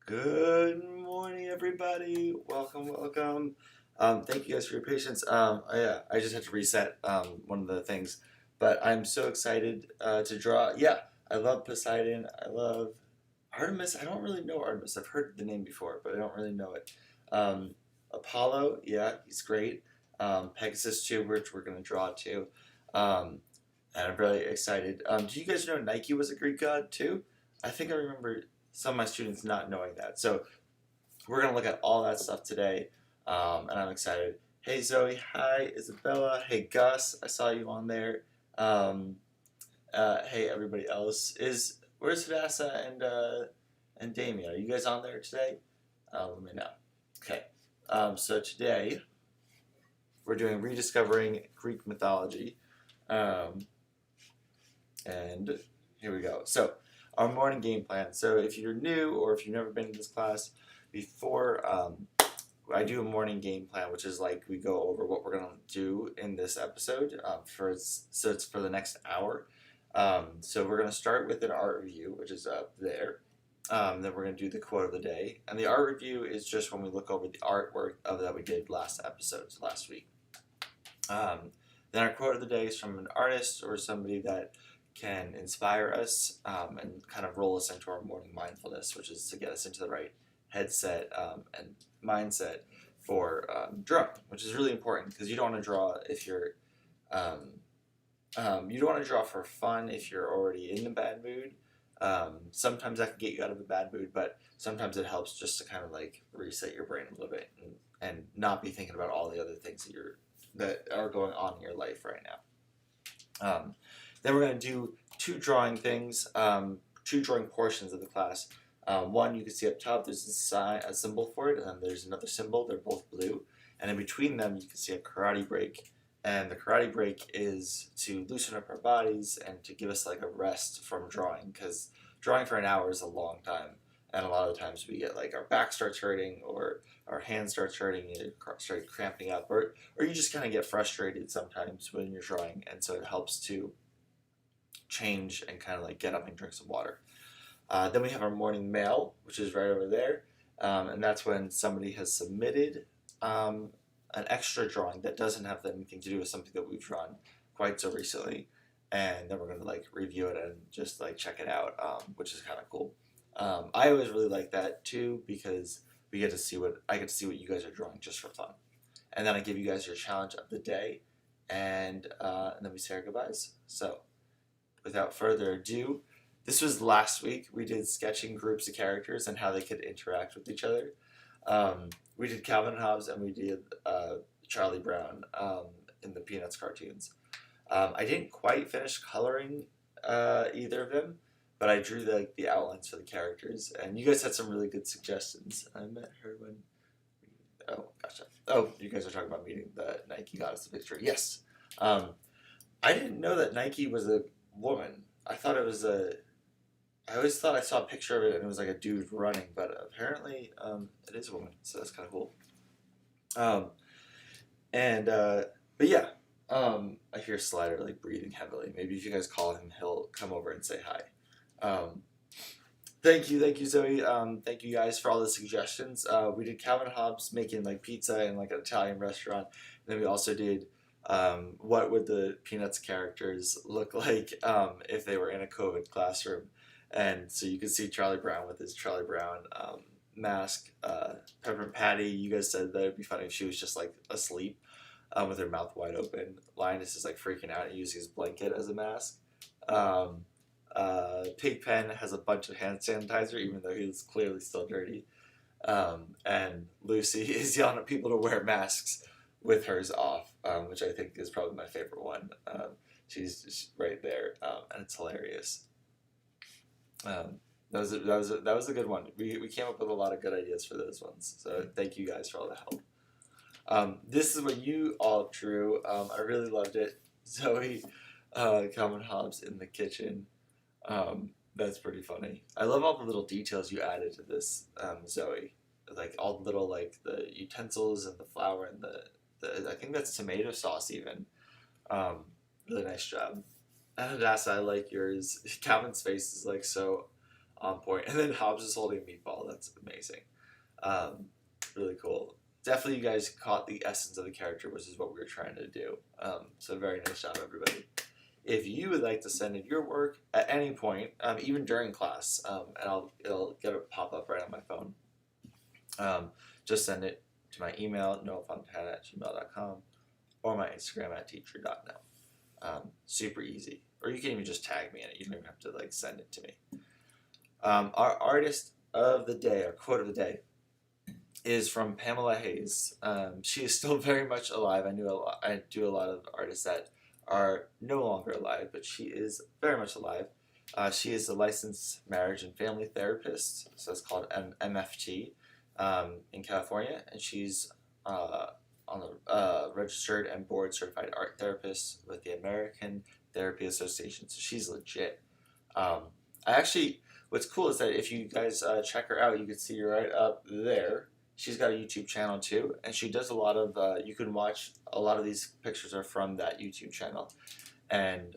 Good morning, everybody. Welcome. Thank you guys for your patience. I just had to reset one of the things, but I'm so excited to draw. Yeah, I love Poseidon. I love Artemis. I don't really know Artemis. I've heard the name before, but I don't really know it. Um, Apollo, yeah, he's great. Pegasus too, which we're gonna draw too. Um, and I'm really excited. Do you guys know Nike was a Greek god too? I think I remember some of my students not knowing that. So we're gonna look at all that stuff today, and I'm excited. Hey Zoe, hi Isabella, hey Gus, I saw you on there. Um, hey everybody else, where's Hadassah and Damien? Are you guys on there today? Let me know. Okay, so today we're doing Rediscovering Greek Mythology, um, and here we go. So our morning game plan. So if you're new or if you've never been to this class before, I do a morning game plan, which is like we go over what we're gonna do in this episode. So it's for the next hour. So we're gonna start with an art review, which is up there. Then we're gonna do the quote of the day, and the art review is just when we look over the artwork that we did last week. Then our quote of the day is from an artist or somebody that can inspire us and kind of roll us into our morning mindfulness, which is to get us into the right headset and mindset for drawing, which is really important because you don't want to draw if you're you don't want to draw for fun if you're already in a bad mood. Sometimes that can get you out of a bad mood, but sometimes it helps just to kind of like reset your brain a little bit and not be thinking about all the other things that are going on in your life right now. Then we're going to do two drawing things, two drawing portions of the class. One you can see up top, there's a symbol for it, and then there's another symbol. They're both blue. And in between them, you can see a karate break. And the karate break is to loosen up our bodies and to give us like a rest from drawing, because drawing for an hour is a long time. And a lot of the times we get like our back starts hurting or our hands starts hurting, you start cramping up, or you just kind of get frustrated sometimes when you're drawing. And so it helps to change and kind of like get up and drink some water. Then we have our morning mail, which is right over there, and that's when somebody has submitted an extra drawing that doesn't have anything to do with something that we've drawn quite so recently, and then we're going to like review it and just like check it out, which is kind of cool. I always really like that too because I get to see what you guys are drawing just for fun, and then I give you guys your challenge of the day, and then we say our goodbyes. So without further ado, this was last week. We did sketching groups of characters and how they could interact with each other. We did Calvin and Hobbes and we did Charlie Brown in the Peanuts cartoons. I didn't quite finish coloring either of them, but I drew the outlines for the characters, and you guys had some really good suggestions. I met her when. Oh, gotcha. Oh, you guys are talking about meeting the Nike goddess of victory. Yes. I didn't know that Nike was a woman. I thought it was I always thought I saw a picture of it and it was like a dude running, but apparently it is a woman, so that's kind of cool. But yeah, I hear Slider like breathing heavily. Maybe if you guys call him, he'll come over and say hi. Thank you, Zoe. Thank you guys for all the suggestions. We did Calvin Hobbes making like pizza in like an Italian restaurant. And then we also did what would the Peanuts characters look like if they were in a COVID classroom. And so you can see Charlie Brown with his Charlie Brown mask. Peppermint Patty, you guys said that it'd be funny if she was just like asleep with her mouth wide open. Linus is like freaking out and using his blanket as a mask. Pigpen has a bunch of hand sanitizer, even though he's clearly still dirty. And Lucy is yelling at people to wear masks with hers off, which I think is probably my favorite one. She's just right there, and it's hilarious. That was a good one. We came up with a lot of good ideas for those ones. So thank you guys for all the help. This is what you all drew. I really loved it. Zoe, Calvin Hobbes in the kitchen. That's pretty funny. I love all the little details you added to this, Zoe. Like all the little like the utensils and the flour and the I think that's tomato sauce even. Really nice job. And Hadassah, I like yours. Calvin's face is like so on point. And then Hobbs is holding a meatball. That's amazing. Really cool. Definitely you guys caught the essence of the character, which is what we were trying to do. So very nice job, everybody. If you would like to send in your work at any point, even during class, and it'll get a pop-up right on my phone, just send it to my email, noahfontana@gmail.com, or my Instagram @teacher.no. Super easy. Or you can even just tag me in it. You don't even have to like send it to me. Our artist of the day, our quote of the day, is from Pamela Hayes. She is still very much alive. I do a lot of artists that are no longer alive, but she is very much alive. She is a licensed marriage and family therapist, so it's called MFT, in California, and she's on the registered and board certified art therapist with the American Therapy Association. So she's legit. What's cool is that if you guys check her out, you can see her right up there. She's got a YouTube channel too, and she does a lot of, you can watch, a lot of these pictures are from that YouTube channel. And,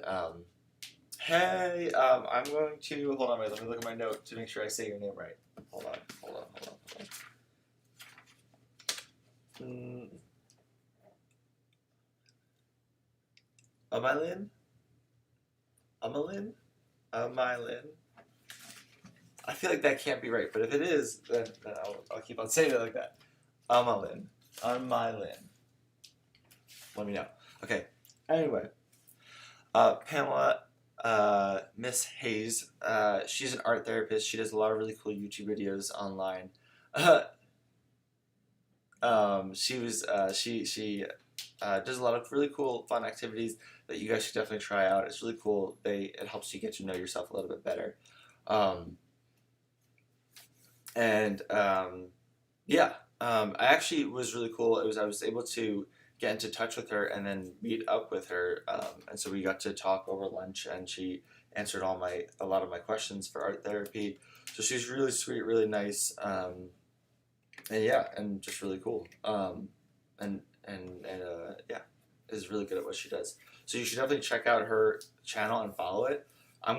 hey, I'm going to, hold on, wait, let me look at my note to make sure I say your name right. Hold on. Amylin? I feel like that can't be right, but if it is, then I'll keep on saying it like that. Amylin. Let me know. Okay. Anyway, Pamela, Miss Hayes, she's an art therapist. She does a lot of really cool YouTube videos online. She does a lot of really cool, fun activities that you guys should definitely try out. It's really cool. It helps you get to know yourself a little bit better. I actually was really cool. I was able to get into touch with her and then meet up with her, and so we got to talk over lunch, and she answered a lot of my questions for art therapy. So she's really sweet, really nice, and just really cool. Is really good at what she does. So you should definitely check out her channel and follow it. I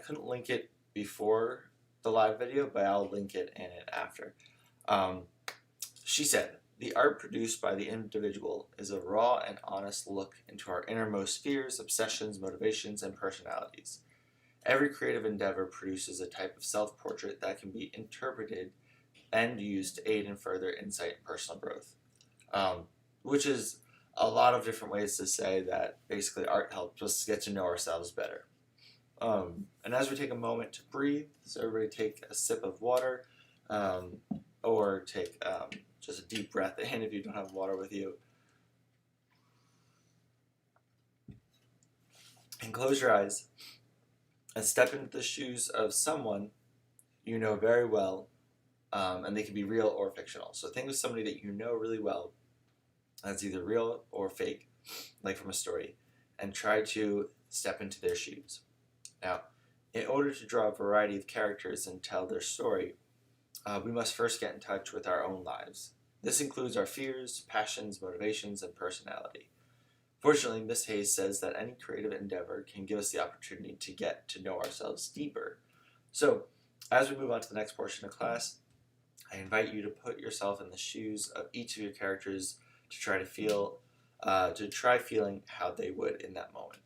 couldn't link it before the live video, but I'll link it in it after. She said, "The art produced by the individual is a raw and honest look into our innermost fears, obsessions, motivations, and personalities. Every creative endeavor produces a type of self-portrait that can be interpreted and used to aid in further insight and personal growth." Which is a lot of different ways to say that basically art helps us get to know ourselves better. And as we take a moment to breathe, so everybody take a sip of water, or take just a deep breath in if you don't have water with you. And close your eyes and step into the shoes of someone you know very well, and they can be real or fictional. So think of somebody that you know really well that's either real or fake, like from a story, and try to step into their shoes. Now, in order to draw a variety of characters and tell their story, we must first get in touch with our own lives. This includes our fears, passions, motivations, and personality. Fortunately, Miss Hayes says that any creative endeavor can give us the opportunity to get to know ourselves deeper. So, as we move on to the next portion of class, I invite you to put yourself in the shoes of each of your characters to try feeling how they would in that moment,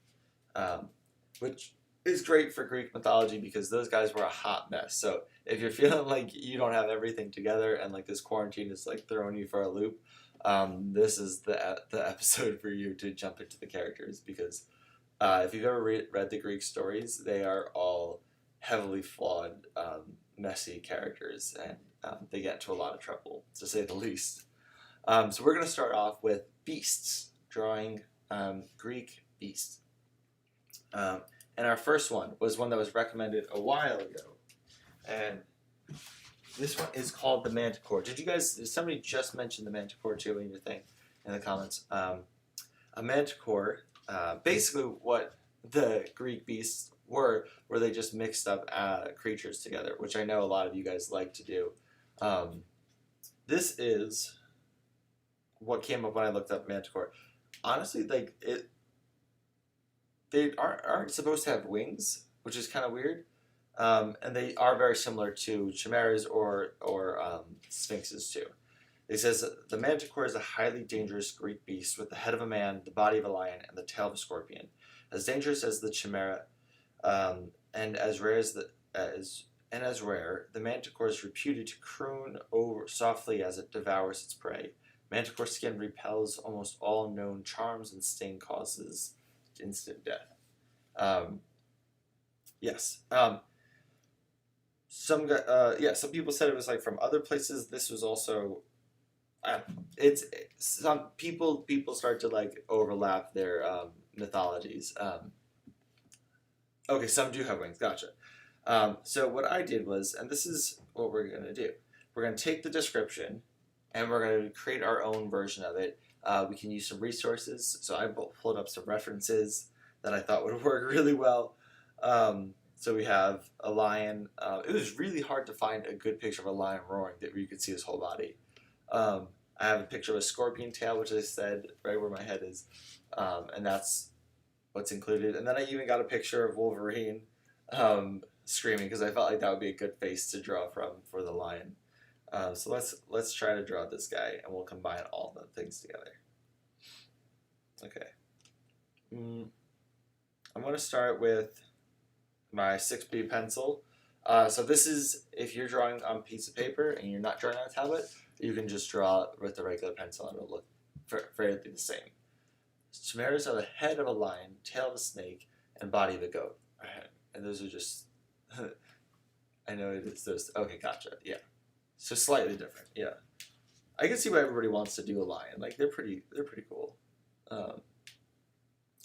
which is great for Greek mythology because those guys were a hot mess. So if you're feeling like you don't have everything together and like this quarantine is like throwing you for a loop, this is the episode for you to jump into the characters, because if you've ever read the Greek stories, they are all heavily flawed, messy characters, and they get into a lot of trouble, to say the least. So we're going to start off with beasts, drawing Greek beasts. And our first one was one that was recommended a while ago. And this one is called the Manticore. Did somebody just mention the Manticore too in your thing, in the comments? A Manticore, basically what the Greek beasts were they just mixed up creatures together, which I know a lot of you guys like to do. This is what came up when I looked up Manticore. Honestly, they aren't supposed to have wings, which is kind of weird. And they are very similar to chimeras or sphinxes too. It says the manticore is a highly dangerous Greek beast with the head of a man, the body of a lion, and the tail of a scorpion. As dangerous as the chimera, and as rare the manticore is reputed to croon over softly as it devours its prey. Manticore skin repels almost all known charms, and sting causes instant death. Um, yes. Some people said it was like from other places. This was also it's some people start to like overlap their mythologies. Okay, some do have wings. Gotcha. So what I did was, and this is what we're gonna do. We're gonna take the description, and we're gonna create our own version of it. We can use some resources. So I pulled up some references that I thought would work really well. So we have a lion. It was really hard to find a good picture of a lion roaring that where you could see his whole body. I have a picture of a scorpion tail, which I said right where my head is, and that's what's included. And then I even got a picture of Wolverine screaming because I felt like that would be a good face to draw from for the lion. So let's try to draw this guy, and we'll combine all the things together. Okay. I'm going to start with my 6B pencil. So this is if you're drawing on a piece of paper and you're not drawing on a tablet, you can just draw with the regular pencil and it'll look fairly the same. Chimeras are the head of a lion, tail of a snake, and body of a goat. And those are just, I know it's those. Okay, gotcha. Yeah. So slightly different. Yeah. I can see why everybody wants to do a lion. Like they're pretty cool.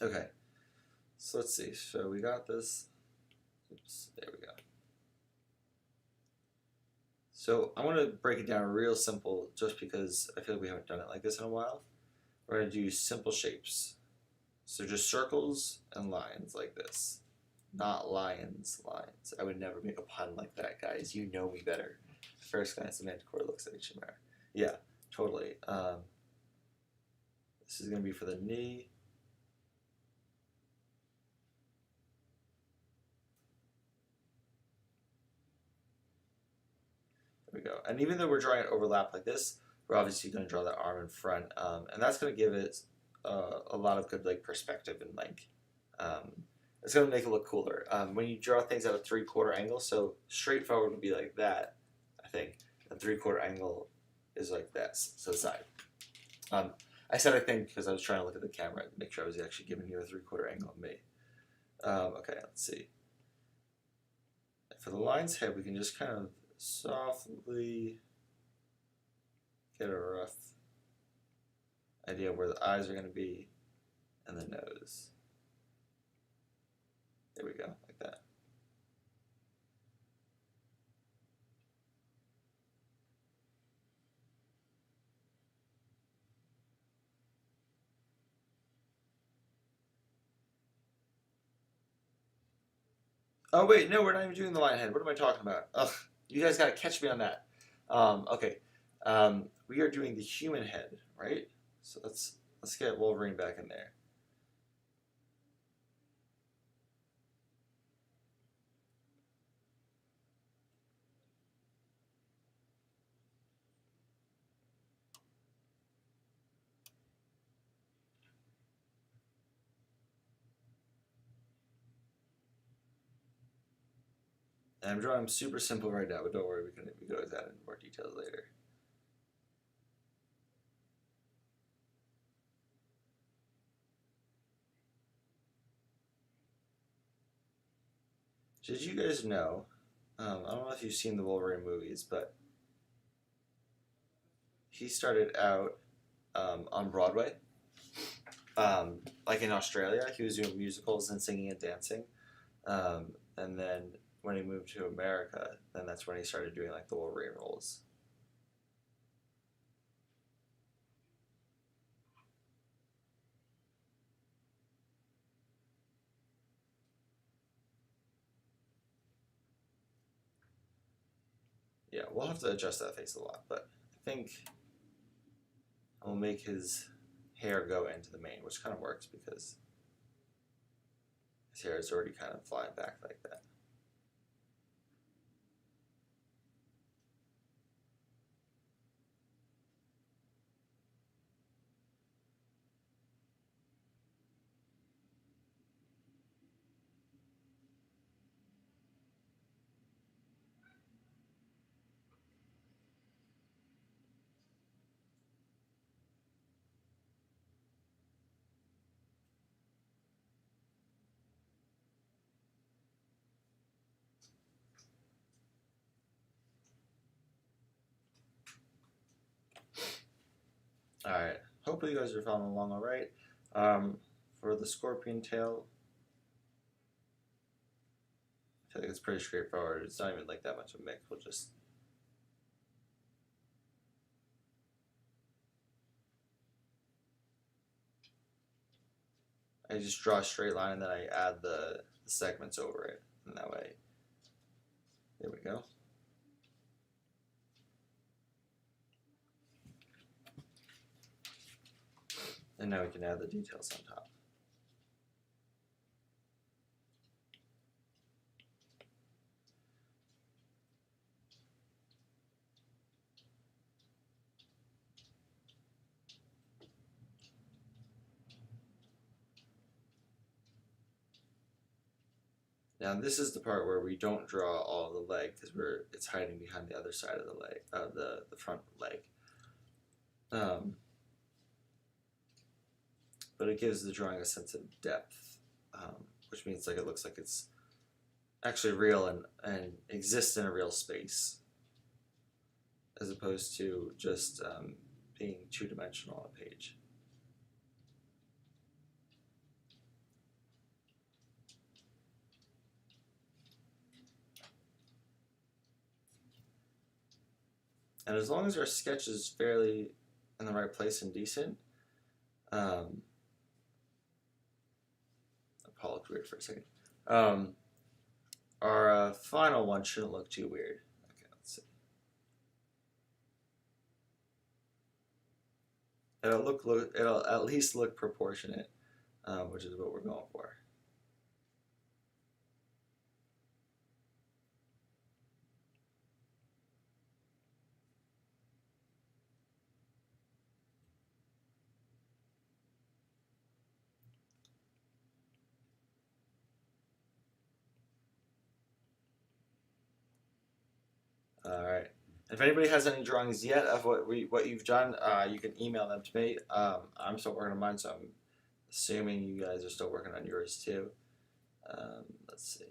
Okay. So let's see. So we got this. Oops. There we go. So I want to break it down real simple just because I feel like we haven't done it like this in a while. We're going to do simple shapes. So just circles and lines like this. Not lines. I would never make a pun like that, guys. You know me better. First glance, the manticore looks like a chimera. Yeah, totally. This is going to be for the knee. There we go. And even though we're drawing an overlap like this, we're obviously going to draw that arm in front. And that's going to give it a lot of good like perspective and like it's going to make it look cooler. When you draw things at a 3/4 angle, so straightforward would be like that, I think. And 3/4 angle is like this, so side. I said I think because I was trying to look at the camera and make sure I was actually giving you a 3/4 angle of me. Okay, let's see. For the lion's head, we can just kind of softly get a rough idea of where the eyes are going to be and the nose. There we go, like that. Oh wait, no, we're not even doing the lion head. What am I talking about? Ugh, you guys gotta catch me on that. Okay, we are doing the human head, right? So let's get Wolverine back in there. And I'm drawing super simple right now, but don't worry, we can always add in more details later. Did you guys know? I don't know if you've seen the Wolverine movies, but he started out on Broadway. Like in Australia, he was doing musicals and singing and dancing. And then when he moved to America, then that's when he started doing like the Wolverine roles. Yeah, we'll have to adjust that face a lot, but I think I'll make his hair go into the mane, which kind of works because his hair is already kind of flying back like that. Alright, hopefully you guys are following along alright. For the scorpion tail, I feel like it's pretty straightforward. It's not even like that much of a mix. We'll just I just draw a straight line and then I add the segments over it. And that way, there we go. And now we can add the details on top. Now this is the part where we don't draw all the leg because it's hiding behind the other side of the leg, the front leg. But it gives the drawing a sense of depth, which means like it looks like it's actually real and exists in a real space, as opposed to just being two-dimensional on a page. And as long as our sketch is fairly in the right place and decent, I'll look weird for a second. Our final one shouldn't look too weird. Okay, let's see. It'll at least look proportionate, which is what we're going for. All right. If anybody has any drawings yet of what you've done, you can email them to me. I'm still working on mine, so I'm assuming you guys are still working on yours too. Let's see.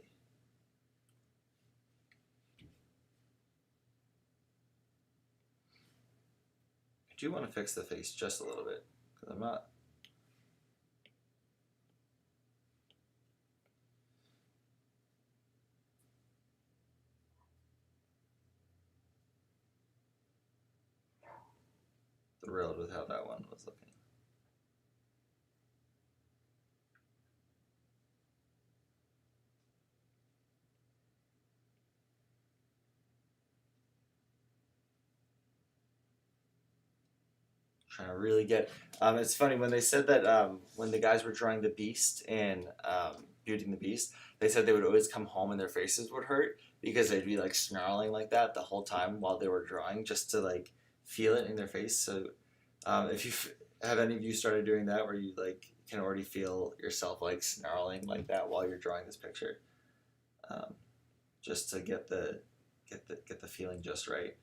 I do want to fix the face just a little bit because I'm not. Thrilled with how that one was looking. Trying to really get. It's funny when they said that when the guys were drawing the Beast and Beauty and the Beast, they said they would always come home and their faces would hurt because they'd be like snarling like that the whole time while they were drawing just to like feel it in their face. So if you have any of you started doing that where you like can already feel yourself like snarling like that while you're drawing this picture, just to get the feeling just right.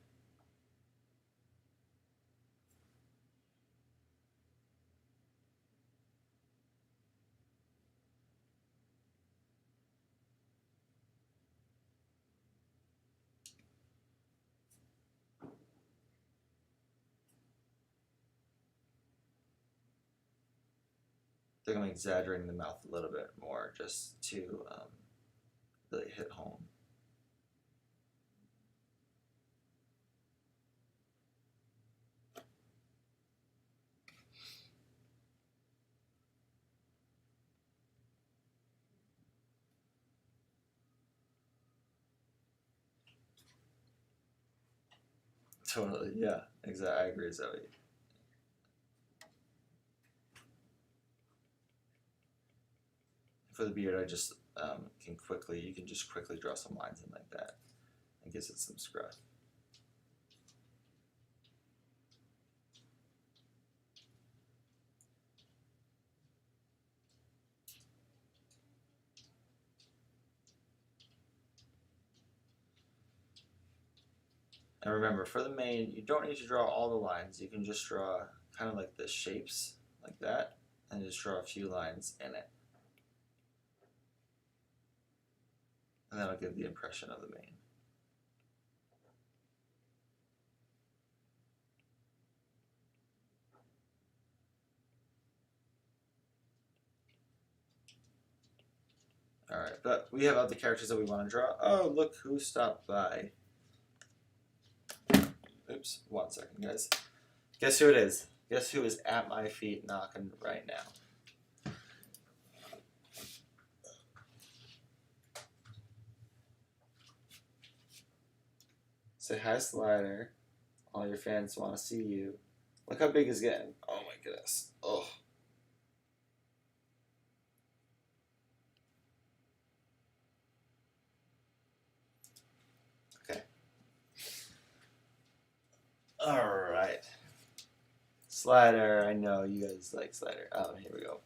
I think I'm exaggerating the mouth a little bit more just to really hit home. Totally, yeah, exactly. I agree, Zoe. For the beard, I just you can just quickly draw some lines in like that. It gives it some scruff. And remember, for the mane, you don't need to draw all the lines. You can just draw kind of like the shapes, like that, and just draw a few lines in it. And that'll give the impression of the mane. Alright, but we have other characters that we want to draw. Oh, look who stopped by. Oops, 1 second, guys. Guess who it is? Guess who is at my feet knocking right now? Say hi, Slider. All your fans want to see you. Look how big he's getting. Oh my goodness. Oh. Okay. Alright. Slider, I know you guys like Slider. Oh, here we go.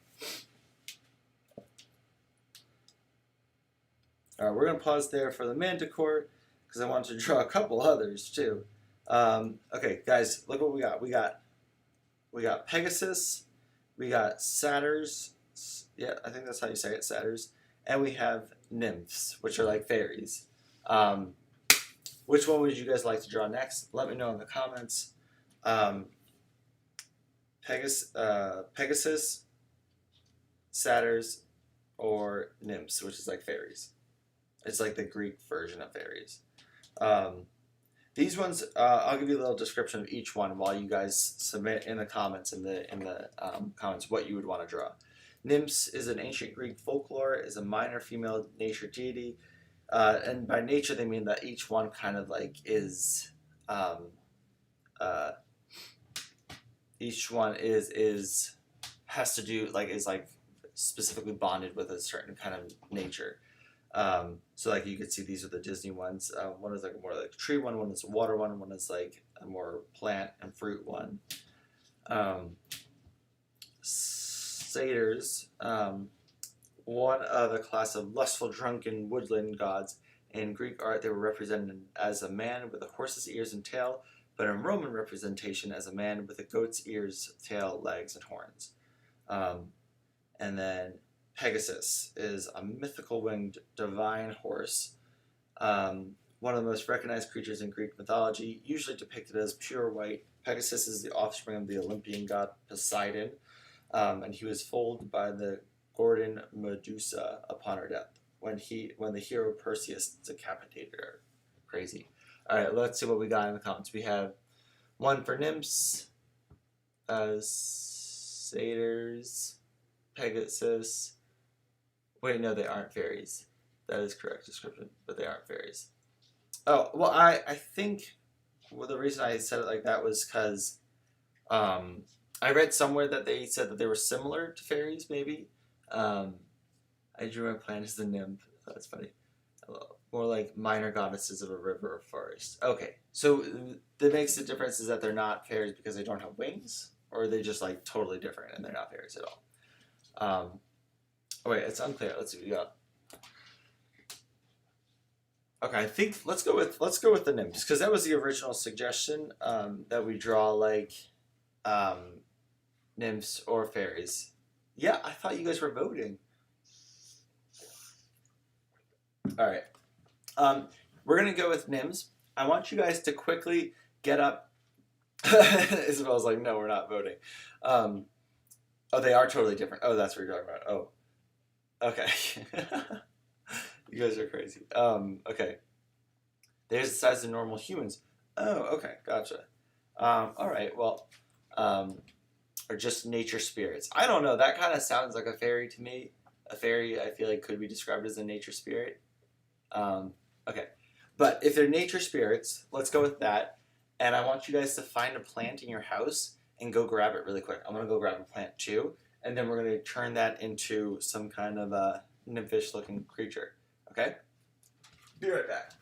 Alright, we're going to pause there for the Manticore because I want to draw a couple others too. Okay, guys, look what we got. We got Pegasus, we got Satyrs, yeah, I think that's how you say it, Satyrs, and we have Nymphs, which are like fairies. Which one would you guys like to draw next? Let me know in the comments. Pegasus, Satyrs, or Nymphs, which is like fairies. It's like the Greek version of fairies. These ones, I'll give you a little description of each one while you guys submit in the comments comments what you would want to draw. Nymphs is an ancient Greek folklore, is a minor female nature deity, and by nature they mean that each one kind of like is, each one has to do like is like specifically bonded with a certain kind of nature. So like you could see these are the Disney ones. One is like a more like tree one is a water one is like a more plant and fruit one. Satyrs, one of a class of lustful, drunken woodland gods. In Greek art, they were represented as a man with a horse's ears and tail, but in Roman representation as a man with a goat's ears, tail, legs, and horns. And then Pegasus is a mythical winged divine horse, one of the most recognized creatures in Greek mythology, usually depicted as pure white. Pegasus is the offspring of the Olympian god Poseidon, and he was foaled by the Gorgon Medusa upon her death, when the hero Perseus decapitated her. Crazy. All right, let's see what we got in the comments. We have one for nymphs, satyrs, Pegasus. Wait, no, they aren't fairies. That is correct description, but they aren't fairies. Oh, well, I think the reason I said it like that was because I read somewhere that they said that they were similar to fairies, maybe. I drew my plant as the nymph. That's funny. More like minor goddesses of a river or forest. Okay, so that makes the difference is that they're not fairies because they don't have wings, or are they just like totally different and they're not fairies at all? Oh wait, it's unclear. Let's see what we got. Okay, I think let's go with the nymphs because that was the original suggestion, that we draw like nymphs or fairies. Yeah, I thought you guys were voting. All right, we're gonna go with nymphs. I want you guys to quickly get up. Isabel's like, no, we're not voting. Oh, they are totally different. Oh, that's what you're talking about. Oh, okay. You guys are crazy. Okay. They're the size of normal humans. Oh, okay, gotcha. All right, well, or just nature spirits. I don't know. That kind of sounds like a fairy to me. A fairy, I feel like, could be described as a nature spirit. Okay, but if they're nature spirits, let's go with that. And I want you guys to find a plant in your house and go grab it really quick. I'm gonna go grab a plant too, and then we're gonna turn that into some kind of a nymphish-looking creature. Okay? Be right back.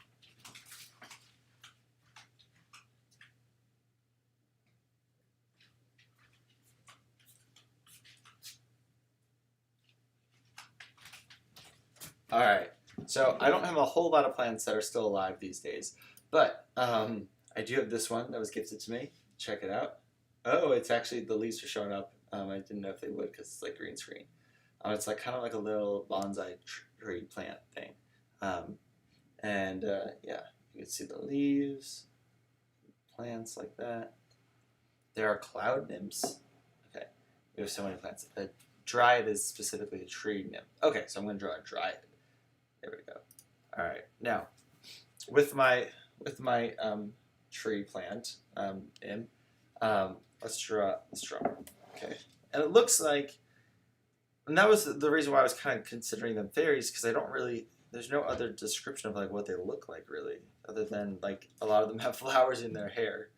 Alright, so I don't have a whole lot of plants that are still alive these days, but I do have this one that was gifted to me. Check it out. Oh, it's actually, the leaves are showing up. I didn't know if they would because it's like green screen. It's like kind of like a little bonsai tree plant thing. Yeah, you can see the leaves, plants like that. There are cloud nymphs. Okay, we have so many plants. A dryad is specifically a tree nymph. Okay, so I'm going to draw a dryad. Here we go. All right, now with my tree plant let's draw. Okay, and it looks like, and that was the reason why I was kind of considering them fairies, because I don't really. There's no other description of like what they look like really, other than like a lot of them have flowers in their hair.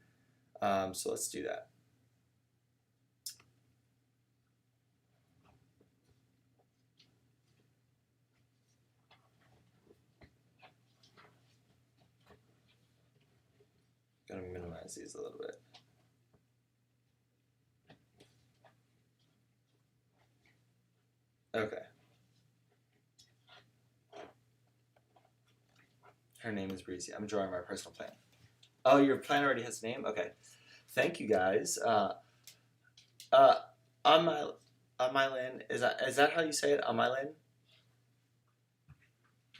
So let's do that. Gonna minimize these a little bit. Okay. Her name is Breezy. I'm drawing my personal plant. Oh, your plant already has a name? Okay. Thank you guys. Uh, Amylin, is that how you say it? Amylin?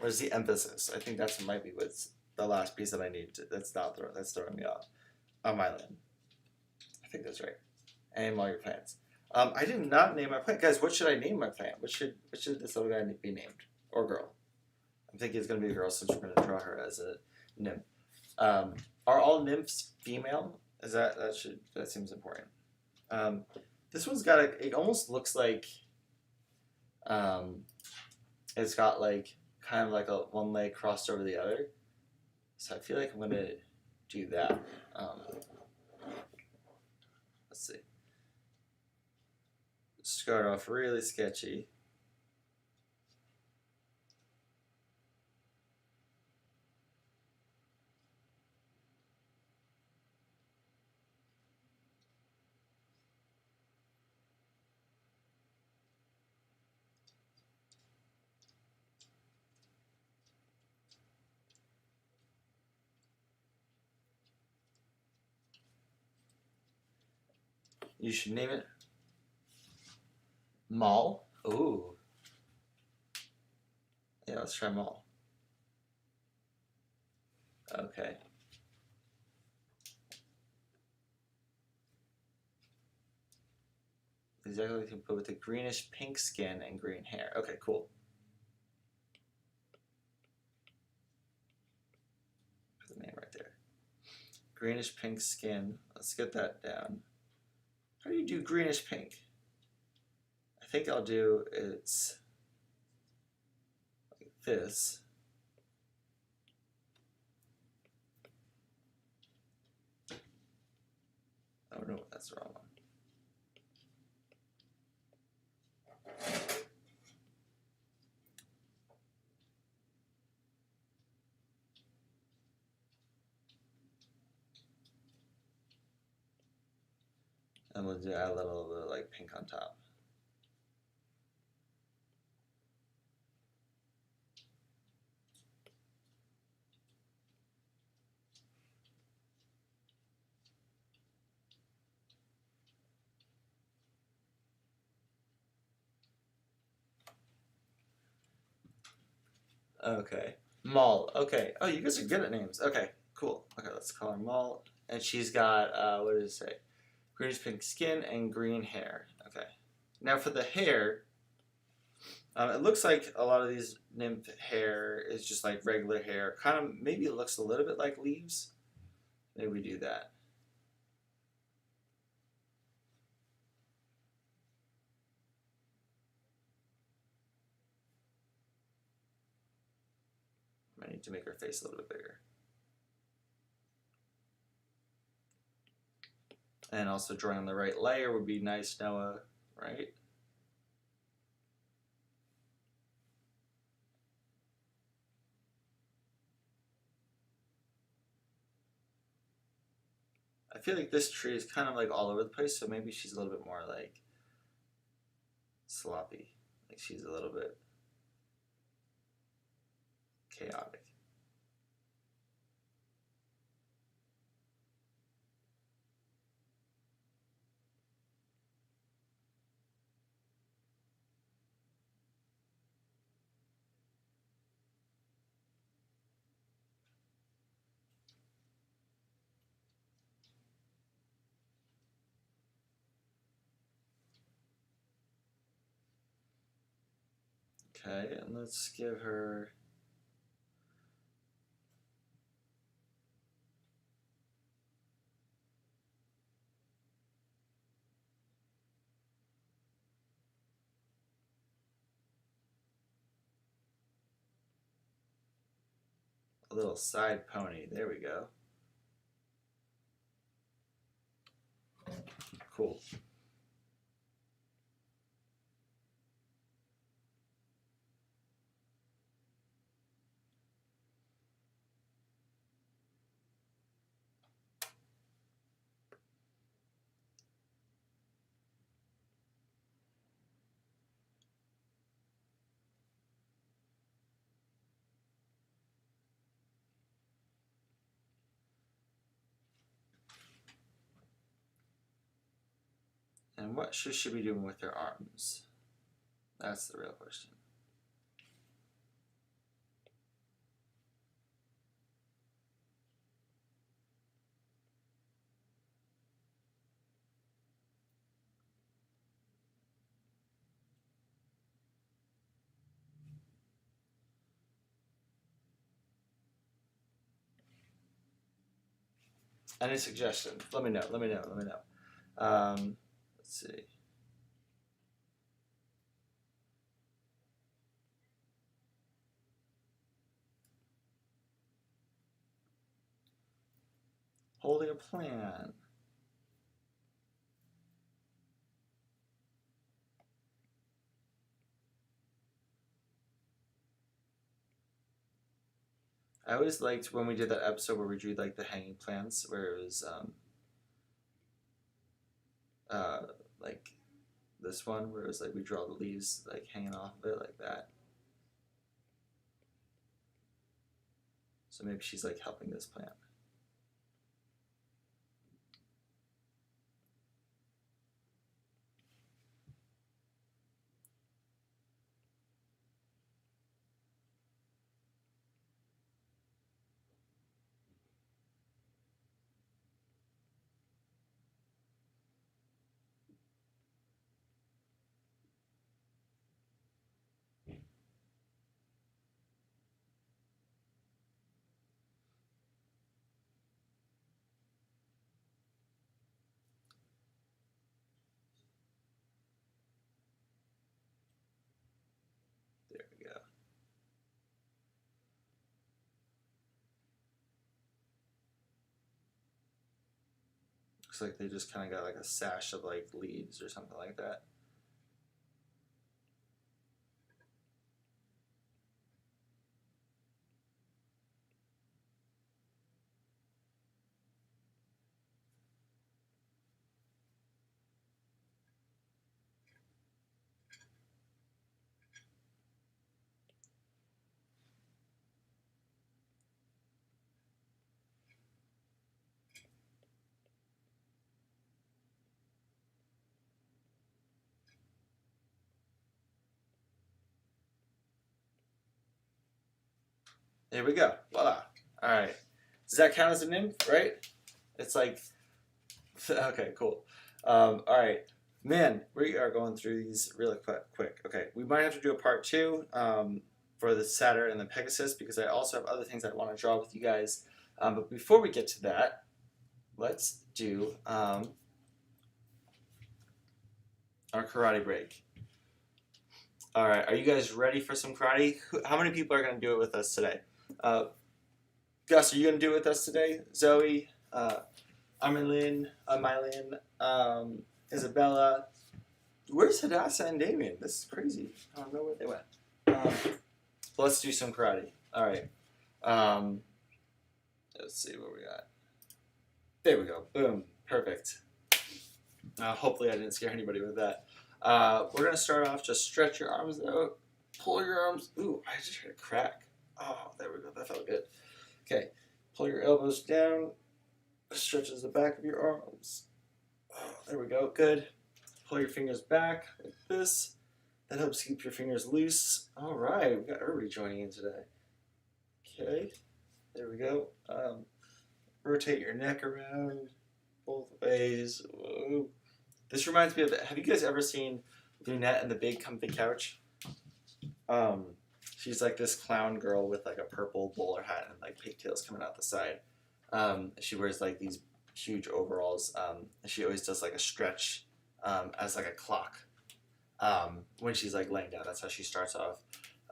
Where's the emphasis? I think that's might be what's the last piece that I need. That's throwing me off. Amylin. I think that's right. Name all your plants. I did not name my plant, guys. What should I name my plant? What should this little guy be named, or girl? I'm thinking it's gonna be a girl since we're gonna draw her as a nymph. Are all nymphs female? Is that seems important? This one's got it almost looks like it's got like kind of like a one leg crossed over the other. So I feel like I'm gonna do that. Let's see. Start off really sketchy. You should name it Mall. Ooh. Yeah, let's try Mall. Okay. Exactly what you put with the greenish pink skin and green hair. Okay, cool. Put the name right there. Greenish pink skin. Let's get that down. How do you do greenish pink? I think I'll do it's like this. Oh no, that's the wrong one. And we'll add a little bit of like pink on top. Okay. Maul. Okay. Oh, you guys are good at names. Okay, cool. Okay, let's call her Maul. And she's got, what does it say? Greenish pink skin and green hair. Okay. Now for the hair, it looks like a lot of these nymph hair is just like regular hair. Kind of, maybe it looks a little bit like leaves. Maybe we do that. I need to make her face a little bit bigger. And also drawing on the right layer would be nice, Noah, right? I feel like this tree is kind of like all over the place, so maybe she's a little bit more like sloppy. Like she's a little bit chaotic. Okay, and let's give her little side pony. There we go. Cool. And what should she be doing with her arms? That's the real question. Any suggestions? Let me know. Let me know. Let me know. Let's see. Holding a plan. I always liked when we did that episode where we drew like the hanging plants, where it was like this one where it was like we draw the leaves like hanging off of it like that. So maybe she's like helping this plant. There we go. Looks like they just kind of got like a sash of like leaves or something like that. There we go. Voila. All right. Does that count as a nymph, right? It's like, okay, cool. All right. Man, we are going through these really quick. Okay, we might have to do a part 2 for the Satyr and the Pegasus because I also have other things I want to draw with you guys. But before we get to that, let's do our karate break. All right, are you guys ready for some karate? How many people are going to do it with us today? Gus, are you going to do it with us today? Zoe, Mylin, Isabella. Where's Hadassah and Damien? This is crazy. I don't know where they went. Let's do some karate. All right. Let's see what we got. There we go. Boom. Perfect. Hopefully I didn't scare anybody with that. We're going to start off. Just stretch your arms out. Pull your arms. Ooh, I just heard a crack. Oh, there we go. That felt good. Okay. Pull your elbows down. Stretches the back of your arms. Oh, there we go. Good. Pull your fingers back like this. That helps keep your fingers loose. All right. We got everybody joining in today. Okay. There we go. Rotate your neck around both ways. Whoa. This reminds me of, have you guys ever seen Lunette and the Big Comfy Couch? She's like this clown girl with like a purple bowler hat and like pigtails coming out the side. She wears like these huge overalls. And she always does like a stretch as like a clock when she's like laying down. That's how she starts off.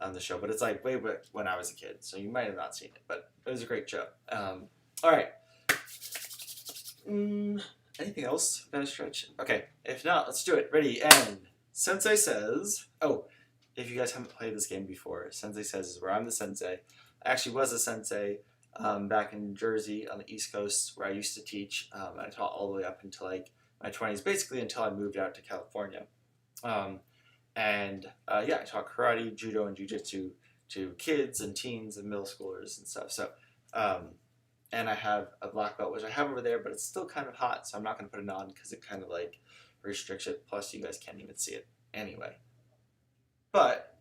on the show, but it's like way back when I was a kid, so you might have not seen it, but it was a great show. All right. Anything else about a stretch? Okay, if not, let's do it. Ready, and Sensei says, oh, if you guys haven't played this game before, Sensei says is where I'm the sensei. I actually was a sensei back in Jersey on the East Coast where I used to teach. I taught all the way up until like my 20s, basically until I moved out to California. Yeah, I taught karate, judo, and jiu-jitsu to kids and teens and middle schoolers and stuff. So, and I have a black belt, which I have over there, but it's still kind of hot, so I'm not going to put it on because it kind of like restricts it. Plus, you guys can't even see it anyway. But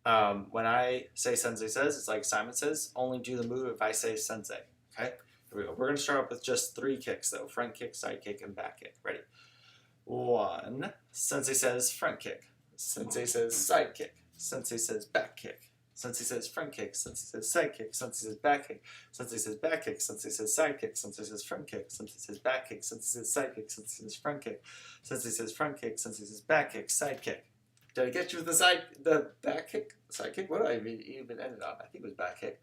when I say Sensei says, it's like Simon says, only do the move if I say Sensei. Okay, here we go. We're going to start off with just 3 kicks, though. Front kick, side kick, and back kick. Ready? 1. Sensei says front kick. Sensei says side kick. Sensei says back kick. Sensei says front kick. Sensei says side kick. Sensei says back kick. Sensei says back kick. Sensei says side kick. Sensei says front kick. Sensei says back kick. Sensei says side kick. Sensei says front kick. Sensei says front kick. Sensei says back kick. Side kick. Did I get you with the back kick? Side kick? What did I even ended on? I think it was back kick.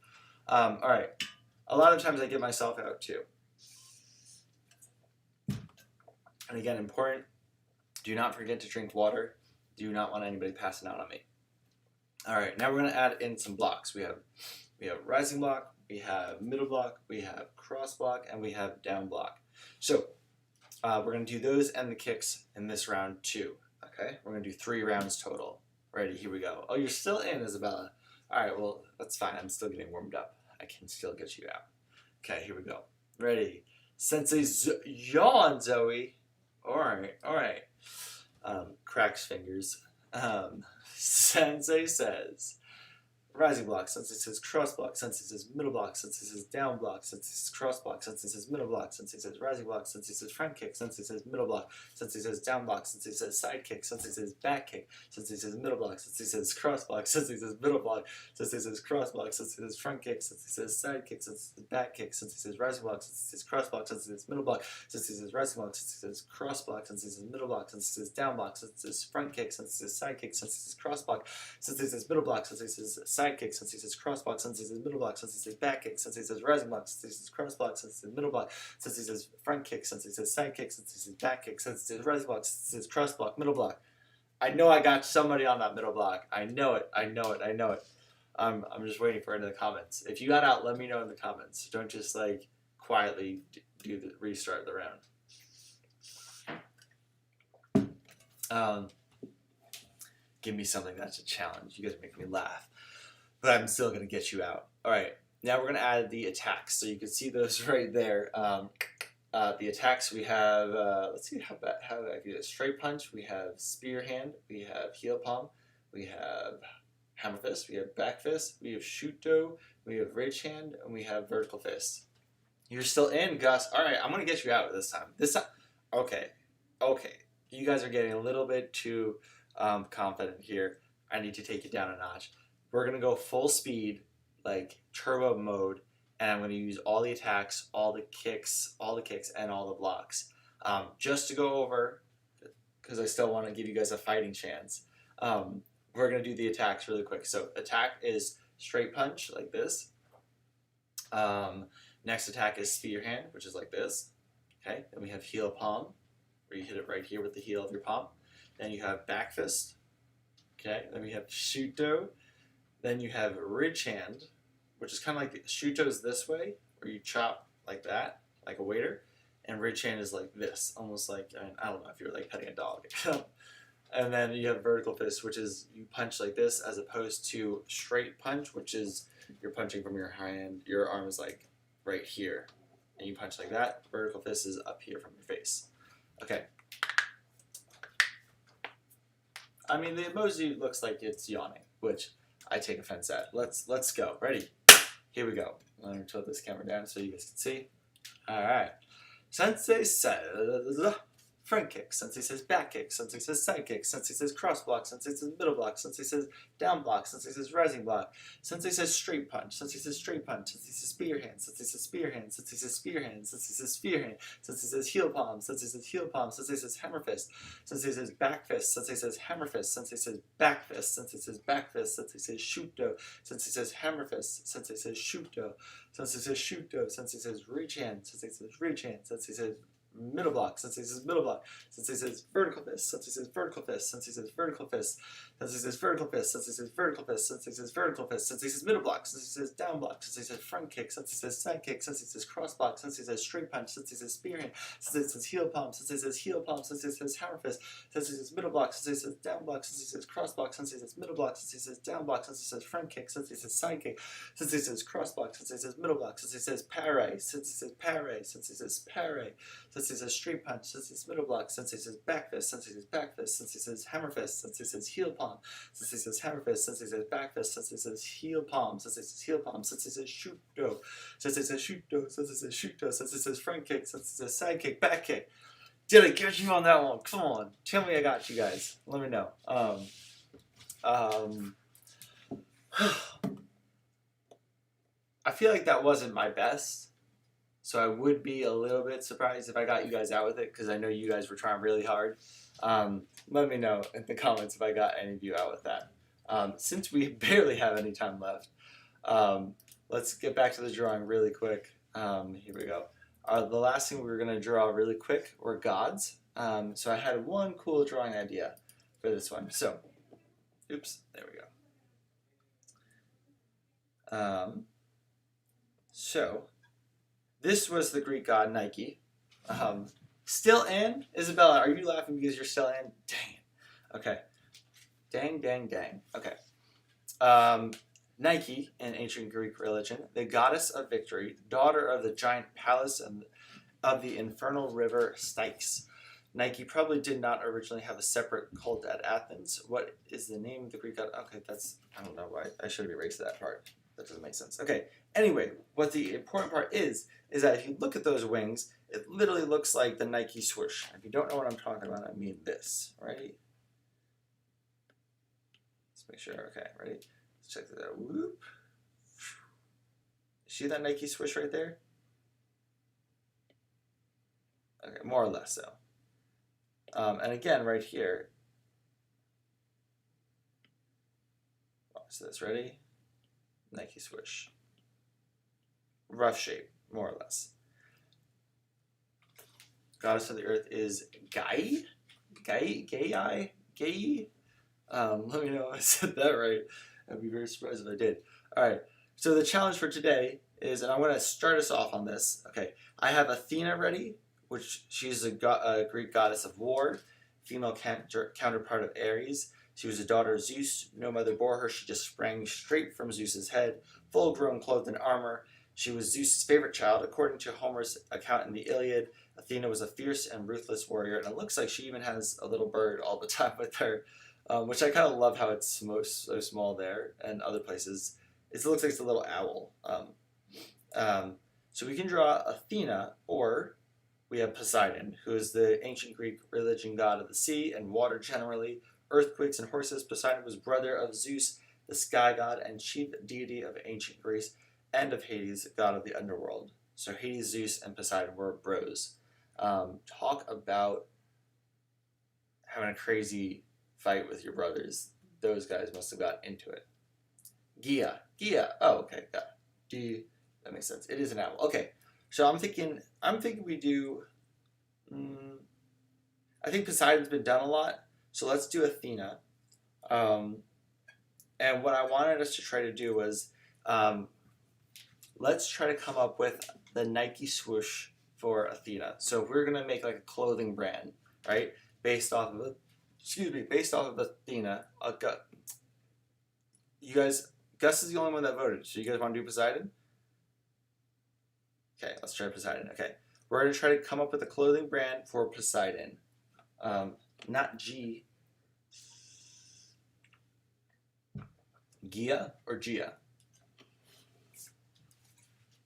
All right. A lot of times I get myself out too. And again, important. Do not forget to drink water. Do not want anybody passing out on me. All right, now we're going to add in some blocks. We have rising block, we have middle block, we have cross block, and we have down block. So we're going to do those and the kicks in this round too. Okay, we're going to do 3 rounds total. Ready? Here we go. Oh, you're still in, Isabella. All right, well, that's fine. I'm still getting warmed up. I can still get you out. Okay, here we go. Ready? Sensei yawn, Zoe. All right. Cracks fingers. Sensei says rising block. Sensei says cross block. Sensei says middle block. Sensei says down block. Sensei says cross block. Sensei says middle block. Sensei says rising block. Sensei says front kick. Sensei says middle block. Sensei says down block. Sensei says side kick. Sensei says back kick. Sensei says middle block. Sensei says cross block. Sensei says middle block. Sensei says cross block. Sensei says front kick. Sensei says side kick. Sensei says back kick. Sensei says rising block. Sensei says cross block. Sensei says middle block. Sensei says rising block. Sensei says cross block. Sensei says middle block. Sensei says down block. Sensei says front kick. Sensei says side kick. Sensei says cross block. Sensei says middle block. Sensei says side kick. Sensei says cross block. Sensei says middle block. Sensei says back kick. Sensei says rising block. Sensei says cross block. Sensei says middle block. Sensei says front kick. Sensei says side kick. Sensei says back kick. Sensei says rising block. Sensei says cross block. Middle block. I know I got somebody on that middle block. I know it. I'm just waiting for it in the comments. If you got out, let me know in the comments. Don't just like quietly restart the round. Give me something that's a challenge. You guys make me laugh. But I'm still going to get you out. All right. Now we're going to add the attacks. So you can see those right there. The attacks we have, let's see how I do this. Straight punch, we have spear hand, we have heel palm, we have hammer fist, we have back fist, we have shuto, we have ridge hand, and we have vertical fist. You're still in, Gus. All right, I'm going to get you out this time. Okay. You guys are getting a little bit too confident here. I need to take it down a notch. We're going to go full speed, like turbo mode, and I'm going to use all the attacks, all the kicks, and all the blocks. Just to go over, because I still want to give you guys a fighting chance, we're going to do the attacks really quick. So attack is straight punch, like this. Next attack is spear hand, which is like this. Okay, then we have heel palm, where you hit it right here with the heel of your palm. Then you have back fist. Okay, then we have shuto. Then you have ridge hand, which is kind of like shuto is this way, where you chop like that, like a waiter, and ridge hand is like this, almost like, I don't know if you're like petting a dog. And then you have vertical fist, which is you punch like this, as opposed to straight punch, which is you're punching from your hand, your arm is like right here, and you punch like that. Vertical fist is up here from your face. Okay. I mean, the emoji looks like it's yawning, which I take offense at. Let's go. Ready? Here we go. I'm going to tilt this camera down so you guys can see. All right. Sensei says, front kick. Sensei says back kick. Sensei says side kick. Sensei says cross block. Sensei says middle block. Sensei says down block. Sensei says rising block. Sensei says straight punch. Sensei says straight punch. Sensei says spear hand. Sensei says spear hand. Sensei says spear hand. Sensei says spear hand. Sensei says heel palm. Sensei says heel palm. Sensei says hammer fist. Sensei says back fist. Sensei says hammer fist. Sensei says back fist. Sensei says back fist. Sensei says shoot do. Sensei says hammer fist. Sensei says shoot do. Sensei says shoot do. Sensei says reach hand. Sensei says reach hand. Sensei says middle block. Sensei says middle block. Sensei says vertical fist. Sensei says vertical fist. Sensei says vertical fist. Sensei says vertical fist. Sensei says vertical fist. Sensei says vertical fist. Sensei says middle block. Sensei says down block. Sensei says front kick. Sensei says side kick. Sensei says cross block. Sensei says straight punch. Sensei says spear hand. Sensei says heel palm. Sensei says heel palm. Sensei says hammer fist. Sensei says middle block. Sensei says down block. Sensei says cross block. Sensei says middle block. Sensei says down block. Sensei says front kick. Sensei says side kick. Sensei says cross block. Sensei says middle block. Sensei says parry. Sensei says parry. Sensei says parry. Sensei says straight punch. Sensei says middle block. Sensei says back fist. Sensei says back fist. Sensei says hammer fist. Sensei says heel palm. Sensei says hammer fist. Sensei says back fist. Sensei says heel palm. Sensei says heel palm. Sensei says shoot do. Sensei says shoot do. Sensei says shoot do. Sensei says front kick. Sensei says side kick. Back kick. Did I get you on that one? Come on. Tell me I got you guys. Let me know. I feel like that wasn't my best. So I would be a little bit surprised if I got you guys out with it, because I know you guys were trying really hard. Let me know in the comments if I got any of you out with that. Since we barely have any time left, let's get back to the drawing really quick. Here we go. The last thing we were going to draw really quick were gods. So I had one cool drawing idea for this one. So, oops, there we go. So, this was the Greek god Nike. Still in? Isabella, are you laughing because you're still in? Dang it. Okay. Dang. Okay. Nike, in ancient Greek religion, the goddess of victory, daughter of the giant Pallas and of the infernal river Styx. Nike probably did not originally have a separate cult at Athens. What is the name of the Greek god? Okay, I don't know why. I should have erased that part. That doesn't make sense. Okay, anyway, what the important part is that if you look at those wings, it literally looks like the Nike swoosh. If you don't know what I'm talking about, I mean this, right? Let's make sure, okay, ready? Let's check this out. Whoop. See that Nike swoosh right there? Okay, more or less so. And again, right here, watch this, ready? Nike swoosh. Rough shape, more or less. Goddess of the earth is Gai? Let me know if I said that right. I'd be very surprised if I did. Alright, so the challenge for today is, and I'm going to start us off on this. Okay, I have Athena ready, which she's a Greek goddess of war, female counterpart of Ares. She was a daughter of Zeus. No mother bore her. She just sprang straight from Zeus's head, full grown, clothed in armor. She was Zeus's favorite child. According to Homer's account in the Iliad, Athena was a fierce and ruthless warrior, and it looks like she even has a little bird all the time with her, which I kind of love how it's so small there, and other places. It looks like it's a little owl. So we can draw Athena, or we have Poseidon, who is the ancient Greek religion god of the sea and water generally, earthquakes and horses. Poseidon was brother of Zeus, the sky god and chief deity of ancient Greece, and of Hades, god of the underworld. So Hades, Zeus, and Poseidon were bros. Talk about having a crazy fight with your brothers. Those guys must have got into it. Gia. Oh, okay, got it. That makes sense. It is an owl. Okay, so I'm thinking we do. I think Poseidon's been done a lot, so let's do Athena. And what I wanted us to try to do was, let's try to come up with the Nike swoosh for Athena. So if we're gonna make like a clothing brand, right, based off of Athena. You guys, Gus is the only one that voted. So you guys want to do Poseidon? Okay, let's try Poseidon. Okay, we're gonna try to come up with a clothing brand for Poseidon. Not G. Gia or Gia?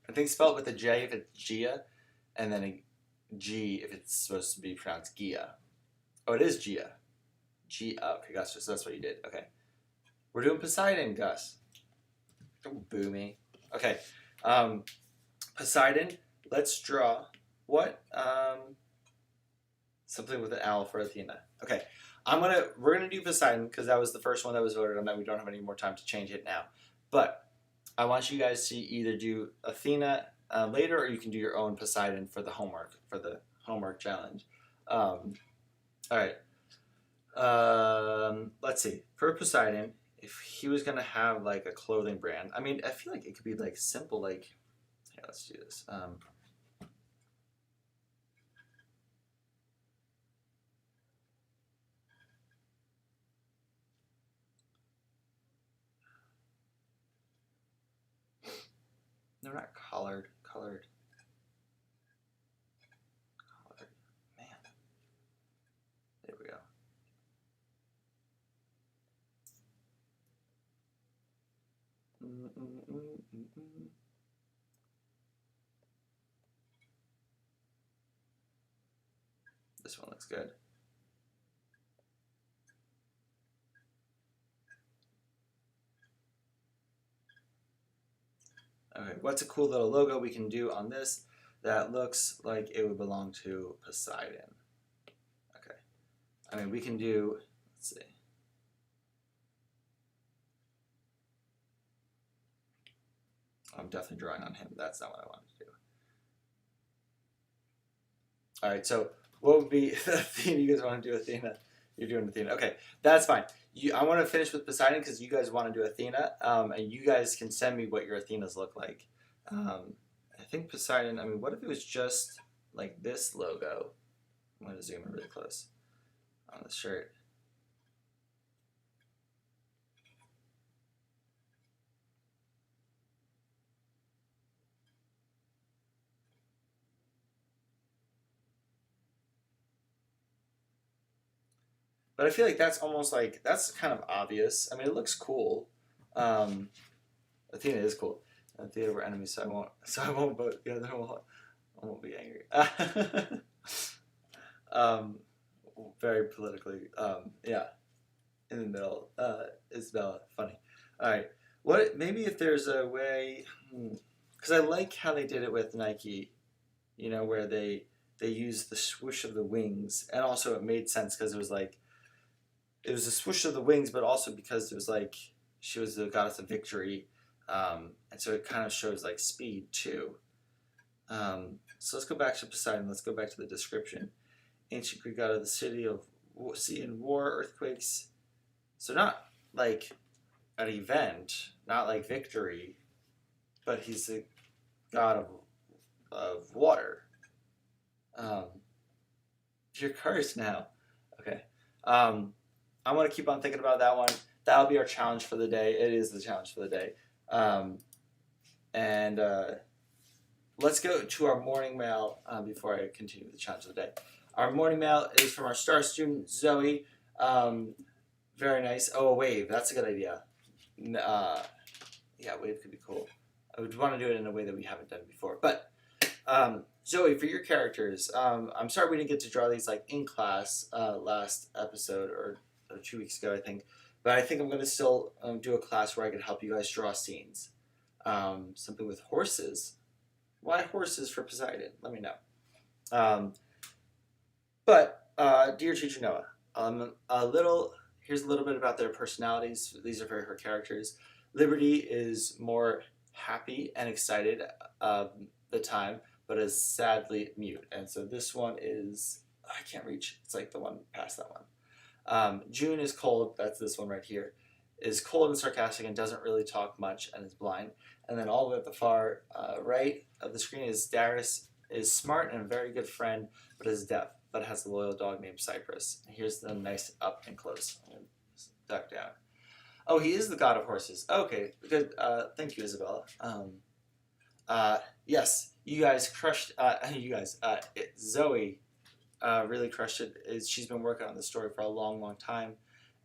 I think spelled with a J if it's Gia, and then G if it's supposed to be pronounced Gia. Oh, it is Gia. G. Okay, gotcha. So that's what you did. Okay. We're doing Poseidon, Gus. Don't boo me. Okay. Poseidon. Let's draw what? Something with an L for Athena. Okay. We're gonna do Poseidon because that was the first one that was voted on. That we don't have any more time to change it now. But I want you guys to either do Athena later, or you can do your own Poseidon for the homework challenge. All right. Let's see. For Poseidon, if he was gonna have like a clothing brand, I mean, I feel like it could be like simple. Like, yeah, let's do this. They're not colored. Colored. Man. There we go. This one looks good. Okay, what's a cool little logo we can do on this that looks like it would belong to Poseidon? Okay. I mean, we can do, let's see. I'm definitely drawing on him. That's not what I wanted to do. All right, so what would be Athena? You guys want to do Athena? You're doing Athena. Okay, that's fine. I want to finish with Poseidon because you guys want to do Athena, and you guys can send me what your Athenas look like. I think Poseidon, I mean, what if it was just like this logo? I'm going to zoom in really close on the shirt. But I feel like that's almost like, that's kind of obvious. I mean, it looks cool. Athena is cool. Athena were enemies, so I won't vote. Yeah, I won't be angry. Very politically, yeah, in the middle. Isabella, funny. All right, maybe if there's a way, because I like how they did it with Nike, you know, where they used the swoosh of the wings, and also it made sense because it was a swoosh of the wings, but also because it was like she was the goddess of victory, and so it kind of shows like speed too. So let's go back to Poseidon. Let's go back to the description. Ancient Greek god of the city of sea and war, earthquakes. So not like an event, not like victory, but he's the god of water. Your cards now. Okay. I want to keep on thinking about that one. That'll be our challenge for the day. It is the challenge for the day. And let's go to our morning mail before I continue with the challenge of the day. Our morning mail is from our star student, Zoe. Very nice. Oh, a wave. That's a good idea. Yeah, wave could be cool. I would want to do it in a way that we haven't done before. But Zoe, for your characters, I'm sorry we didn't get to draw these like in class last episode or 2 weeks ago, I think. But I think I'm going to still do a class where I can help you guys draw scenes. Something with horses. Why horses for Poseidon? Let me know. But dear teacher Noah, here's a little bit about their personalities. These are for her characters. Liberty is more happy and excited the time, but is sadly mute. And so this one is, I can't reach. It's like the one past that one. June is cold. That's this one right here. Is cold and sarcastic and doesn't really talk much and is blind. And then all the way at the far right of the screen is Darius is smart and a very good friend, but is deaf, but has a loyal dog named Cypress. And here's the nice up and close. I'm gonna duck down. Oh, he is the god of horses. Okay, good. Thank you, Isabella. Yes, you guys crushed. Zoe really crushed it. She's been working on this story for a long, long time,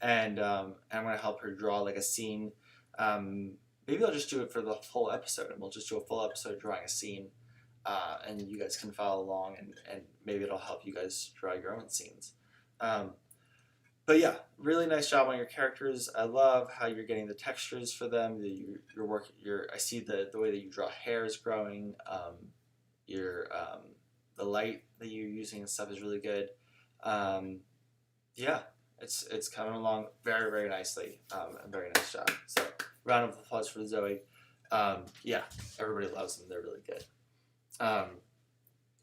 and I'm gonna help her draw like a scene. Maybe I'll just do it for the whole episode, and we'll just do a full episode drawing a scene. and you guys can follow along, and maybe it'll help you guys draw your own scenes. But yeah, really nice job on your characters. I love how you're getting the textures for them. Your work, I see the way that you draw hair is growing. Your the light that you're using and stuff is really good. Yeah, it's coming along very, very nicely. A very nice job. So round of applause for Zoe. Yeah, everybody loves them. They're really good. And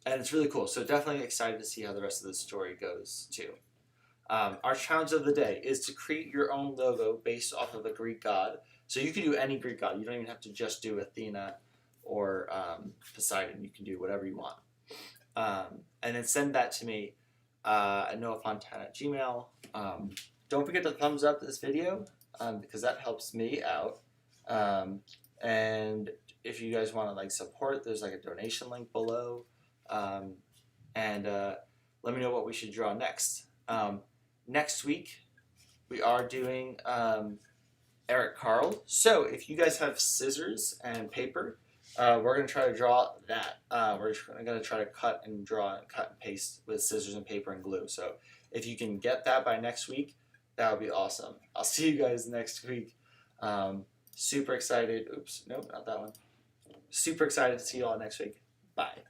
it's really cool. So definitely excited to see how the rest of the story goes too. Our challenge of the day is to create your own logo based off of a Greek god. So you can do any Greek god. You don't even have to just do Athena or Poseidon. You can do whatever you want. And then send that to me at noahfontana@gmail. Don't forget to thumbs up this video because that helps me out. And if you guys want to like support, there's like a donation link below. And let me know what we should draw next. Next week, we are doing Eric Carle. So if you guys have scissors and paper, we're going to try to draw that. We're going to try to cut and paste with scissors and paper and glue. So if you can get that by next week, that would be awesome. I'll see you guys next week. Super excited. Oops, nope, not that one. Super excited to see you all next week. Bye.